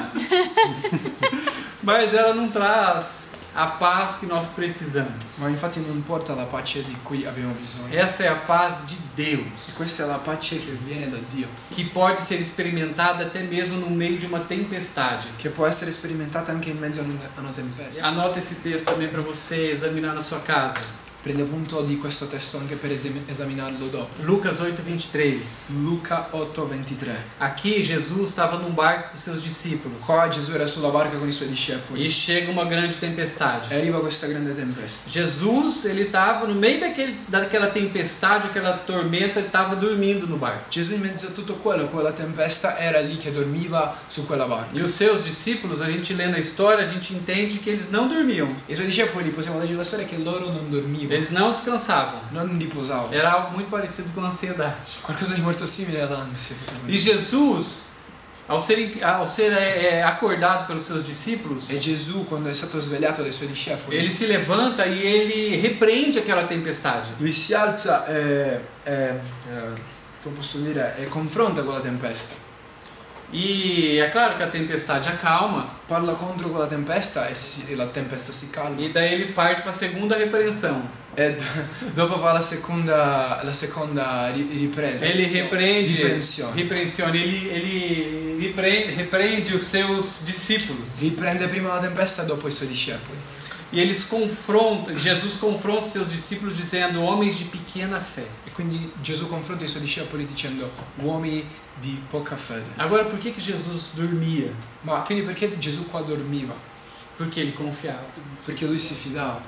Mas ela não traz a paz que nós precisamos. Ma infatti non porta la pace di cui abbiamo bisogno. Essa é a paz de E Deus, questa è la pace che viene da Dio, que pode ser experimentada até mesmo no meio de uma tempestade. che può essere sperimentata anche in mezzo a una tempesta. Anota esse texto também para você examinar na sua casa. Prende punto di questo testo anche per esaminarlo dopo. Lucas 8:23. Luca 8:23. Aqui Jesus estava num barco com seus discípulos Qua Gesù era sulla barca con i suoi discepoli e chega uma grande tempestade. e arriva questa grande tempesta. Jesus, ele estava no meio daquela tempestade, aquela tormenta, ele estava dormindo no barco. Gesù in mezzo a tutto quello, quella tempesta, era lì che dormiva su quella barca. E os seus discípulos, a gente lendo a história, a gente entende que eles não dormiam. I suoi discepoli, possiamo leggere la storia, che loro non dormivano, Eles não descansavam. non riposavano. Era algo muito parecido com a ansiedade. Qualcosa di molto simile all'ansia, possiamo E dire. Jesus, ao ser acordado pelos seus discípulos, E Gesù, quando è stato svegliato dai suoi discepoli, ele se levanta e ele repreende aquela tempestade. lui si alza come posso dire, e confronta quella tempesta. E é claro que a tempestade acalma, Parla contro quella tempesta e la tempesta si calma. e daí ele parte para a segunda repreensão. E dopo fa la seconda ripresa. Ele Riprensione. repreende os seus discípulos. Riprende prima la tempesta e dopo i suoi discepoli. E Jesus confronta os seus discípulos dizendo: homens de pequena fé. E quindi Gesù confronta i suoi discepoli dicendo uomini di poca fede. Agora, por que Jesus dormia? Ma quindi perché Gesù qua dormiva? Porque ele confiava. Perché lui si fidava.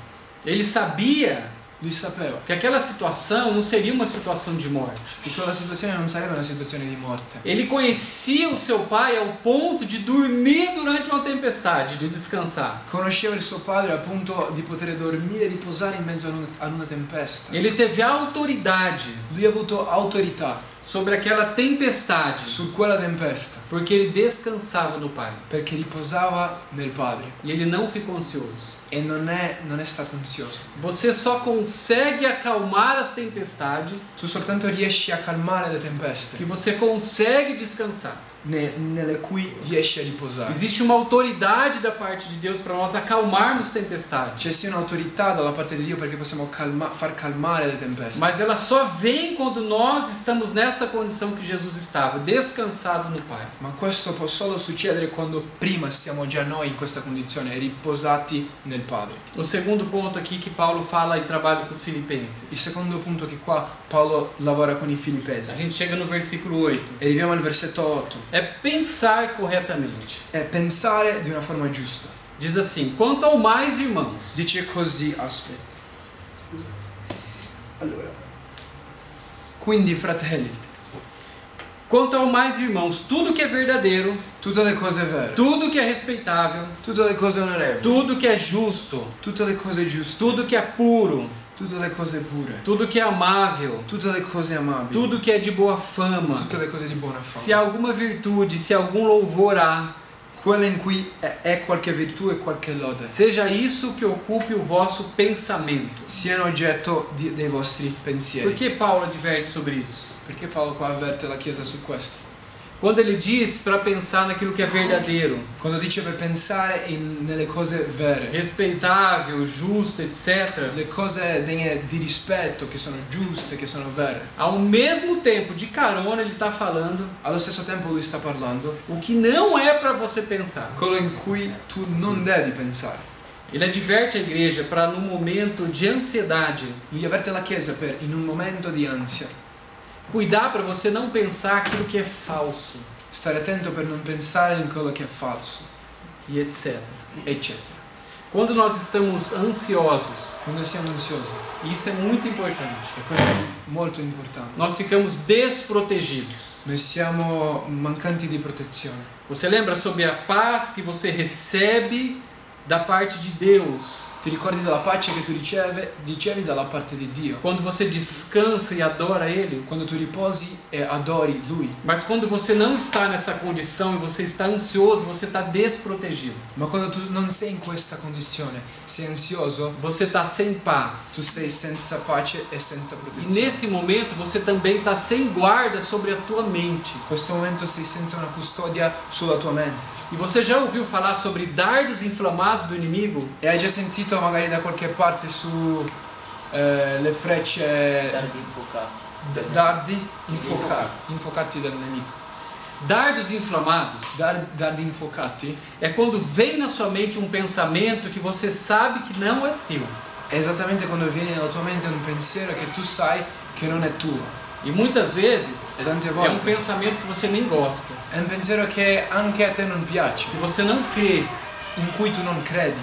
Ele sabia Lui sapeva que aquela situação não seria uma situação de morte. che quella situazione non sarebbe una situazione di morte. Ele conhecia o seu pai ao ponto de dormir durante uma tempestade, de descansar. Conosceva il suo padre al punto di poter dormire e riposare in mezzo ad una tempesta. Ele teve autoridade Lui ha avuto autorità sobre aquela tempestade, su quella tempesta porque ele descansava no pai. perché riposava nel padre E ele não ficou ansioso. e non è stato ansioso. Você só consegue acalmar as tempestades Tu soltanto riesci a calmare le tempeste que você consegue descansar. nelle cui riesci a riposare. Existe uma autoridade da parte de Deus para nós acalmarmos tempestades. C'è sia un'autorità dalla parte di Dio perché possiamo far calmare le tempeste. Mas ela só vem quando nós estamos nessa condição que Jesus estava, descansado no Pai. Ma questo può solo succedere quando prima siamo già noi in questa condizione, riposati nel Padre. O segundo ponto aqui que Paulo fala e trabalha com os Il filipenses. secondo punto è che qua Paolo lavora con i A Filippesi. gente chega no versículo 8. E arriviamo al versetto 8. É pensar corretamente. È pensare di una forma giusta. Diz assim: quanto ao mais, irmãos, Dice così, aspetta. Scusa. Allora. Quindi fratelli, quanto ao mais, irmãos, tudo que é verdadeiro, tutte le cose vere, tudo que é respeitável, tutte le cose onorevoli, tudo que é justo, tutte le cose giuste, tudo que é puro, tutte le cose pure, tudo que é amável, tutte le cose amabili, tudo que é de boa fama, tutte le cose di buona se fama, alguma virtude, se algum louvor há, quelle in cui è qualche virtù e qualche lode, seja isso que ocupe o vosso pensamento. siano oggetto dei vostri Por pensieri. que Paulo adverte sobre isso? Perché Paolo qua avverte la Chiesa su questo? Quando ele diz para pensar naquilo que é verdadeiro, Quando dice per pensare nelle cose vere, respeitável, justo, etc., le cose degne di rispetto, che sono giuste, che sono vere. ao mesmo tempo, de carona, ele está falando Allo stesso tempo lui sta parlando o que não é para você pensar. quello in cui tu non devi pensare. Ele adverte a igreja para, num momento de ansiedade, Lui avverte la Chiesa per, in un momento di ansia, cuidar para você não pensar aquilo que é falso, stare attento per non pensare in quello che è falso, e etc. eccetera. Quando nós estamos ansiosos, Quando siamo ansiosi, e isso é muito importante, e questo è molto importante, nós ficamos desprotegidos. noi siamo mancanti di protezione. Você lembra sobre a paz que você recebe da parte de Deus Ti ricordi della pace che tu ricevi dalla parte di Dio, quando você descansa e adora Ele? quando tu riposi e adori Lui. Mas quando você não está nessa condição e você está ansioso, você está desprotegido. Ma quando tu non sei in questa condizione, sei ansioso, Você está sem paz. tu sei senza pace e senza E protezione. nesse momento você também está sem guarda sobre a tua mente. In questo momento sei senza una custodia sulla tua mente. E você já ouviu falar sobre dardos inflamados do inimigo? E hai già sentito magari da qualche parte su le frecce, Tardi infuocati. dardi infuocati dal nemico. Dardos inflamados Dardi infuocati é quando vem na sua mente um pensamento que você sabe que não é teu. è esattamente quando viene nella tua mente un pensiero che tu sai che non è tuo. E muitas vezes E tante é um volte pensamento que você nem gosta, è un pensiero che anche a te non piace, que você não crê, in cui tu non credi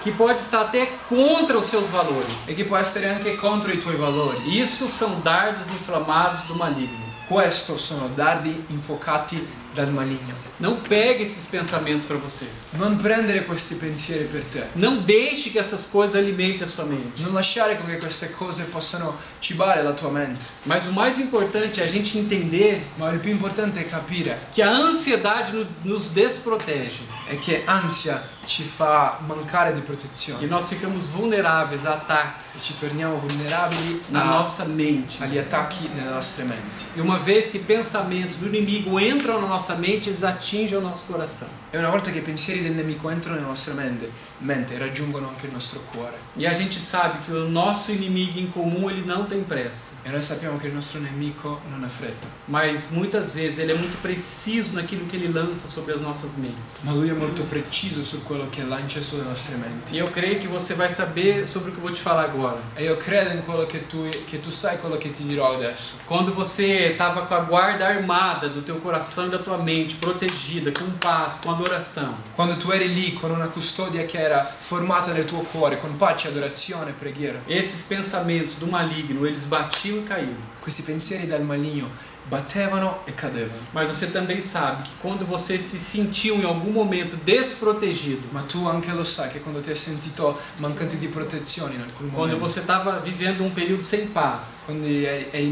que pode estar até contra os seus valores. e che può essere anche contro i tuoi valori. Isso são dardos inflamados do maligno. Questo sono dardi infuocati dal maligno. Não pegue esses pensamentos para você. Non prendere questi pensieri per te. Não deixe que essas coisas alimentem a sua mente. Non lasciare che queste cose possano cibare la tua mente. Mas o mais importante é a gente entender Ma il più importante è capire que a ansiedade nos desprotege. è che ansia ci fa mancare di E protezione. nós ficamos vulneráveis a ataques Ci torniamo vulnerabili na nossa mente. agli attacchi nelle nostre menti. E uma vez que pensamentos do inimigo entram na nossa mente, eles atingem o nosso coração. E una volta che i pensieri del nemico entrano nella nostra mente raggiungono anche il nostro cuore. E a gente sabe que o nosso inimigo em comum, ele não tem pressa. E noi sappiamo che il nostro nemico non ha fretta. Mas muitas vezes ele é muito preciso naquilo que ele lança sobre as nossas mentes. Ma lui è molto preciso su quello che lancia sulle nostre menti. E eu creio que você vai saber sobre o que eu vou te falar agora. E io credo in quello che tu sai quello che ti dirò adesso. Quando você estava com a guarda armada do teu coração e da tua mente, protegida, com paz, com adoração. Quando tu eri lì con una custodia che era formata nel tuo cuore, con pace, adorazione, preghiera. Esses pensamentos do maligno, eles batiam e caíam. Questi pensieri dal maligno battevano e cadevano. Mas você também sabe que quando você se sentiu em algum momento desprotegido, Ma tu anche lo sai che quando ti hai sentito mancante di protezione in alcuni quando momenti, você estava vivendo um período sem paz, quando eri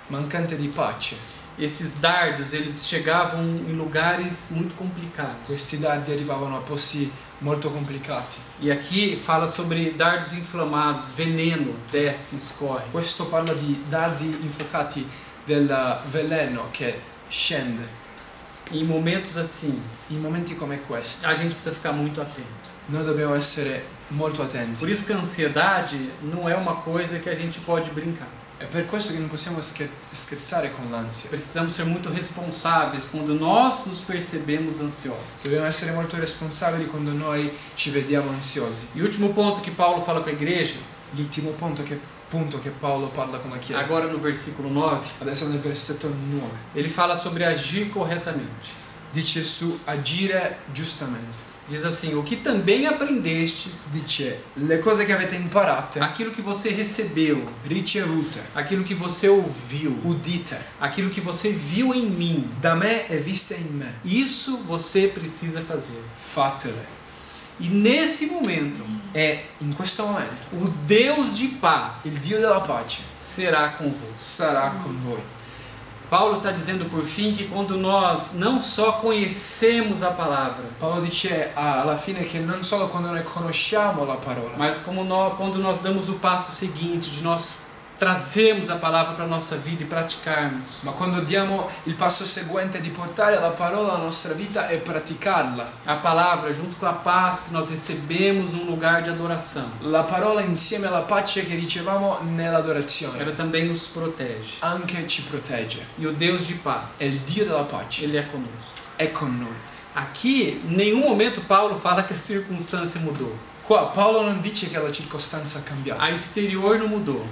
mancante di pace, esses dardos, eles chegavam em lugares muito complicados. questi dardi arrivavano a posti molto complicati. E aqui fala sobre dardos inflamados, veneno, desce, escorre. Questo parla di dardi infuocati del veleno che scende. E em momentos assim, In momenti come questi a gente precisa ficar muito atento. noi dobbiamo essere molto attenti. Por isso que a ansiedade não é uma coisa que a gente pode brincar. È per questo che non possiamo scherzare con l'ansia. Precisamos ser muito responsáveis quando nós nos percebemos ansiosos. Dobbiamo essere molto responsabili quando noi ci vediamo ansiosi. E o último ponto que Paulo fala com a igreja, L'ultimo punto che Paolo parla con la Chiesa. agora no versículo 9, Adesso nel versetto 9. ele fala sobre agir corretamente. Dice su agire giustamente. Diz assim: o que também aprendestes, Dice le cose che avete imparate, aquilo que você recebeu, ricevute, aquilo que você ouviu, udite, aquilo que você viu em mim, da me e viste in me, isso você precisa fazer. fatele. E nesse momento, E in questo momento o Deus de paz il Dio della pace será convosco. sarà con voi. Paulo está dizendo por fim que quando nós não só conhecemos a palavra, Paolo dice alla fine che non solo quando noi conosciamo la parola, mas quando nós damos o passo seguinte de nós trazermos a palavra para a nossa vida e praticarmos. ma quando diamo il passo seguente di portare la parola alla nostra vita e praticarla. A palavra junto com a paz que nós recebemos num lugar de adoração, La parola insieme alla pace che ricevamo nell'adorazione ela também nos protege. anche ci protegge. E o Deus de paz, E il Dio della pace ele é conosco. è con noi. Aqui, em nenhum momento Paulo fala que a circunstância mudou. Qua Paolo non dice che la circostanza ha cambiato. A exterior não mudou.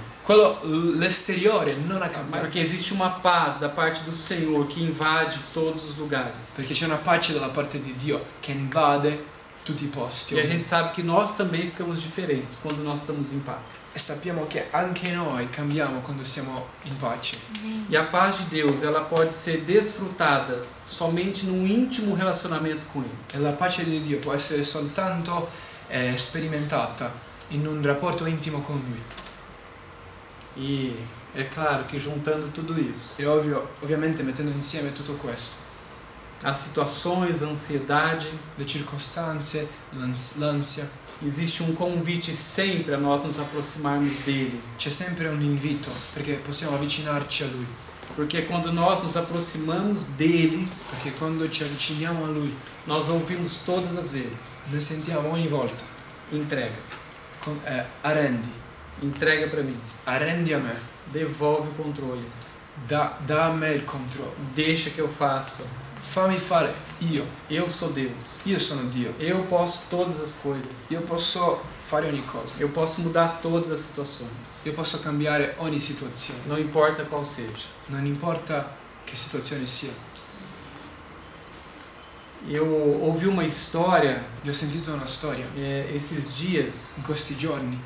L'esteriore non ha Mas cambiato. porque existe uma paz da parte do Senhor que invade todos os lugares. Perché c'è una pace dalla parte di Dio che invade tutti i posti. E a gente sabe que nós também ficamos diferentes quando nós estamos em paz. E sappiamo che anche noi cambiamo quando siamo in pace. E a paz de Deus, ela pode ser desfrutada somente num íntimo relacionamento com Ele. E la pace di Dio può essere soltanto sperimentata in un rapporto intimo con Lui. E é claro que juntando tudo isso, E ovviamente mettendo insieme tutto questo, as situações, a ansiedade, le circostanze, l'ansia, existe um convite sempre a nós nos aproximarmos dele. c'è sempre un invito perché possiamo avvicinarci a Lui. Porque quando nós nos aproximamos dele, Perché quando ci avviciniamo a Lui, nós ouvimos todas as vezes: noi sentiamo ogni volta, entrega, arrendi, entrega para mim, arrendi a me, devolve o controle, da a me il controllo, deixa que eu faça. fammi fare io Sou Deus. sono Dio, Eu posso todas as coisas. io posso fare ogni cosa, Eu posso mudar todas as situações. io posso cambiare ogni situazione, Não importa qual seja. non importa che situazione sia. Eu ouvi uma história Io ho sentito una storia esses dias in questi giorni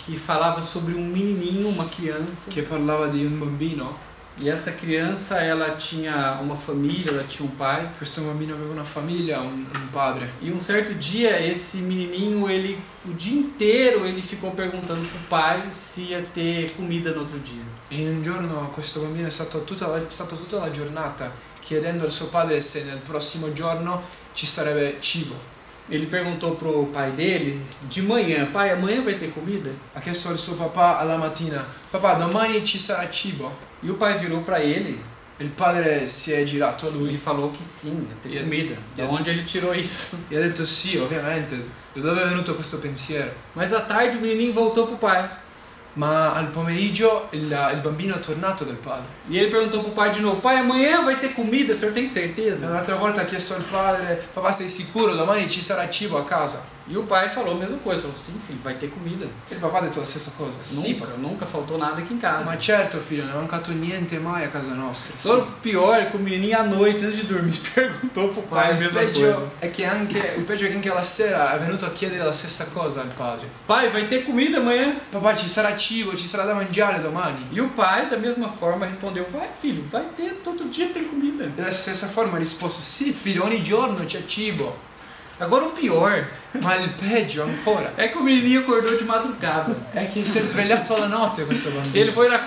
que falava sobre um menininho, uma criança, che parlava di un bambino E essa criança, ela tinha uma família, ela tinha um pai. Questo bambino aveva una famiglia, un padre. E um certo dia, esse menininho, o dia inteiro, ele ficou perguntando pro pai se ia ter comida no outro dia. E in un giorno questo bambino è stato tutta la giornata chiedendo al suo padre se nel prossimo giorno ci sarebbe cibo. Ele perguntou pro pai dele de manhã: pai, amanhã vai ter comida? Ha chiesto al suo papà alla mattina: papà, domani ci sarà cibo? E o pai virou para ele Il padre si è girato a e lui falou que sim, ia ter E- comida. e- Da onde ele tirou isso? e ha detto sì, ovviamente. Da dove è venuto questo pensiero? Mas à tarde o menininho voltou pro pai. Ma al pomeriggio il bambino è tornato dal padre. E ele perguntou pro pai de novo: pai, amanhã vai ter comida, o senhor tem E certeza? un'altra volta ha chiesto al padre: papà, sei sicuro? Domani ci sarà cibo a casa? E o pai falou a mesma coisa, falou: sim, filho, vai ter comida. E il papà ha detto la stessa cosa. Sì, Nunca, papà. nunca faltou nada aqui em casa. Ma certo, figlio, non è mancato niente mai a casa nostra. Sì. O pior é que o menininho à noite, antes de dormir, perguntou pro Ma pai a il mesma peggio coisa. è che anche alla sera è venuto a chiedere la stessa cosa al padre. Pai, vai ter comida amanhã? Papà, ci sarà cibo, ci sarà da mangiare domani. E o pai, da mesma forma, respondeu: vai, filho, vai ter, todo dia tem comida. Della stessa forma ha risposto: sì, figlio, ogni giorno c'è cibo. Agora o pior Ma il peggio ancora é que o menininho acordou de madrugada. è che si è svegliato alla notte questo bambino. Ele foi no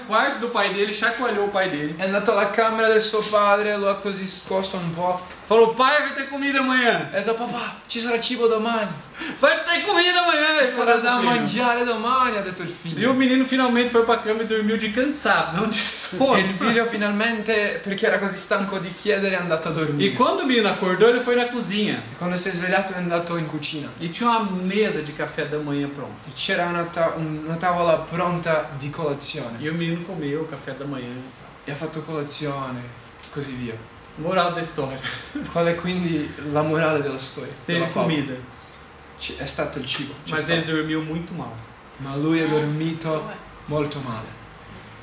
quarto do pai dele, chacoalhou o pai dele. È andato alla camera del suo padre, lo ha così scosso un po'. Falou: pai, vai ter comida amanhã. E ha detto: papà, ci sarà cibo domani. Vai ter comida amanhã. Ci ele sarà falou da pro filho. mangiare domani, ha detto il E figlio. o menino finalmente foi pra cama e dormiu de cansado, não de sono. E il figlio finalmente, perché era così stanco di chiedere, è andato a E dormire. quando o menino acordou, ele foi na cozinha. Quando si è svegliato è andato in cucina. E tinha uma mesa de café da manhã pronta. E c'era una tavola pronta di colazione. E o menino comeu o café da manhã. E ha fatto colazione, così via. Moral da história: Qual è quindi la morale della storia? teve Della favola? comida, È stato il cibo. c'è mas stato. ele dormiu muito mal. Ma lui è dormito molto male.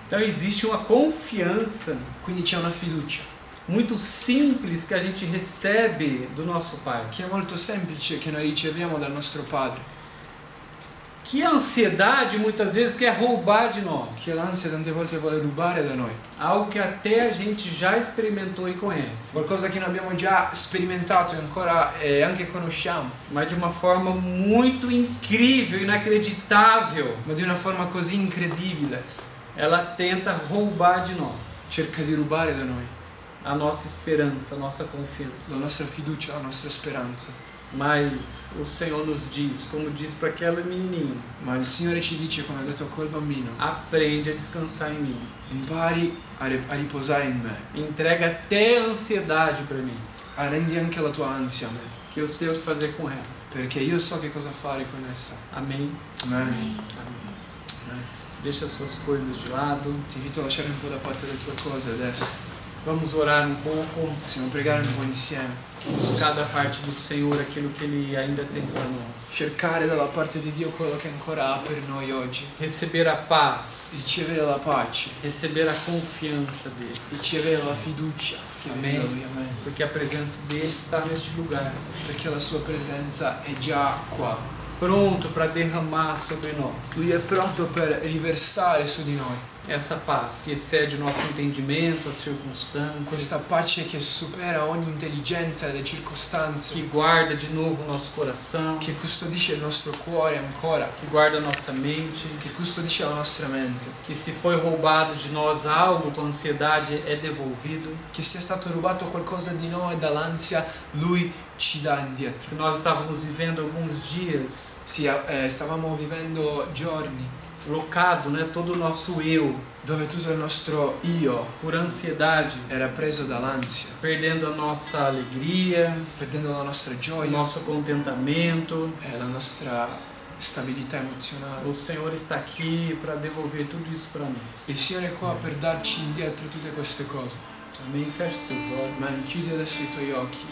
Então existe uma confiança Quindi c'è una fiducia muito simples que a gente recebe do nosso Pai. che è molto semplice che noi riceviamo dal nostro Padre. Que a ansiedade muitas vezes quer roubar de nós. Che l'ansia tante volte vuole rubare da noi. Algo que até a gente já experimentou e conhece. Qualcosa che noi abbiamo già sperimentato e anche conosciamo. Mas de uma forma muito incrível, inacreditável. Ma di una forma così incredibile. Ela tenta roubar de nós Cerca di rubare da noi a nossa esperança, a nossa confiança. la nostra fiducia, la nostra speranza. Mas o Senhor nos diz, como diz para aquela menininha: Ma il Signore ci dice, come ha detto a quel bambino: aprende a descansar em mim. impari a riposare in me. Entrega até a ansiedade para mim, Rendi anche la tua ansia a me. que eu sei o que fazer com ela. Perché io so che cosa fare con essa. Amém? Amen. Amém. Deixa as suas coisas de lado. Ti invito a lasciare un po' da parte le tue cose adesso. Vamos orar um pouco, Possiamo pregare un po' insieme. buscar da parte do Senhor aquilo que Ele ainda tem para nós. Cercare dalla parte di Dio quello che ancora ha per noi oggi. Receber a paz, Ricevere la pace. receber a confiança dEle, Ricevere la fiducia che viene da Lui. Amen. porque a presença dEle está neste lugar, Perché la sua presenza è già qua. pronto para derramar sobre nós Lui è pronto per riversare su di noi essa paz que excede o nosso entendimento, as circunstâncias, questa pace che supera ogni intelligenza e le circostanze, que guarda de novo o nosso coração, che custodisce il nostro cuore ancora, que guarda a nossa mente, che custodisce la nostra mente, que se foi roubado de nós algo com ansiedade é devolvido. che sia stato rubato qualcosa di noi dall'ansia, Lui ci dà indietro. Se nós estávamos vivendo alguns dias Sì, stavamo vivendo giorni locado, né, todo o nosso eu dove tutto il nostro io por ansiedade, era preso dall'ansia, perdendo a nossa alegria, perdendo la nostra o gioia nosso contentamento. e la nostra stabilità emozionale. O Senhor está aqui para devolver tudo isso para nós. Il Signore è qua per darci indietro tutte queste cose. Amém? Feche os teus olhos. Ma chiudi adesso i tuoi occhi.